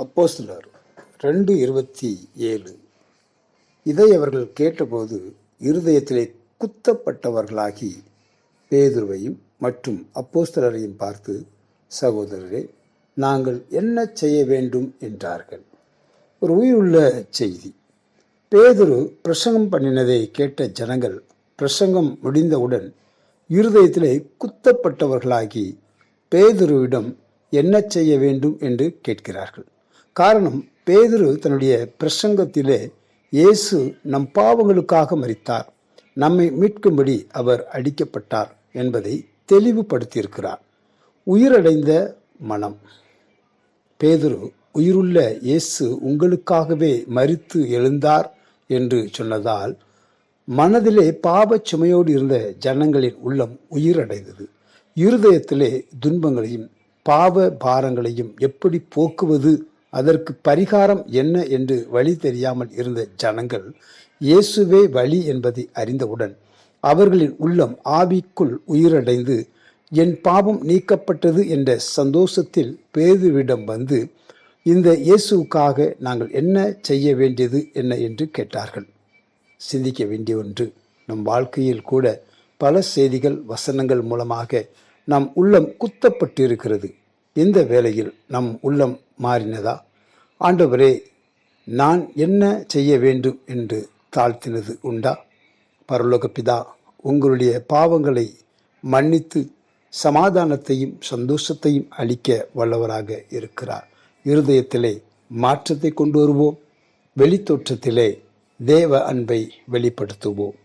அப்போஸ்தலர் 2:27. இதை அவர்கள் கேட்டபோது இருதயத்திலே குத்தப்பட்டவர்களாகி பேதுருவையும் மற்றும் அப்போஸ்தலரையும் பார்த்து, சகோதரரே, நாங்கள் என்ன செய்ய வேண்டும் என்றார்கள். ஒரு உயிருள்ள செய்தி. பேதுரு பிரசங்கம் பண்ணினதை கேட்ட ஜனங்கள் பிரசங்கம் முடிந்தவுடன் இருதயத்திலே குத்தப்பட்டவர்களாகி பேதுருவிடம் என்ன செய்ய வேண்டும் என்று கேட்கிறார்கள். காரணம், பேதுரு தன்னுடைய பிரசங்கத்திலே இயேசு நம் பாவங்களுக்காக மரித்தார், நம்மை மீட்கும்படி அவர் அடிக்கப்பட்டார் என்பதை தெளிவுபடுத்தியிருக்கிறார். உயிரடைந்த மனம். பேதுரு உயிருள்ள இயேசு உங்களுக்காகவே மரித்து எழுந்தார் என்று சொன்னதால் மனதிலே பாவச் சுமையோடு இருந்த ஜனங்களின் உள்ளம் உயிரடைந்தது. இருதயத்திலே துன்பங்களையும் பாவ பாரங்களையும் எப்படி போக்குவது, அதற்கு பரிகாரம் என்ன என்று வழி தெரியாமல் இருந்த ஜனங்கள் இயேசுவே வழி என்பதை அறிந்தவுடன் அவர்களின் உள்ளம் ஆவிக்குள் உயிரடைந்து என் பாவம் நீக்கப்பட்டது என்ற சந்தோஷத்தில் பேதுருவிடம் வந்து, இந்த இயேசுவுக்காக நாங்கள் என்ன செய்ய வேண்டியது என்ன என்று கேட்டார்கள். சிந்திக்க வேண்டிய ஒன்று. நம் வாழ்க்கையில் கூட பல செய்திகள், வசனங்கள் மூலமாக நம் உள்ளம் குத்தப்பட்டு இருக்கிறது. இந்த வேளையில் நம் உள்ளம் மாறினதா? ஆண்டவரே, நான் என்ன செய்ய வேண்டும் என்று தாழ்த்தினது உண்டா? பரலோக பிதா உங்களுடைய பாவங்களை மன்னித்து சமாதானத்தையும் சந்தோஷத்தையும் அளிக்க வல்லவராக இருக்கிறார். இருதயத்திலே மாற்றத்தை கொண்டு வருவோம். வெளித்தோற்றத்திலே தேவ அன்பை வெளிப்படுத்துவோம்.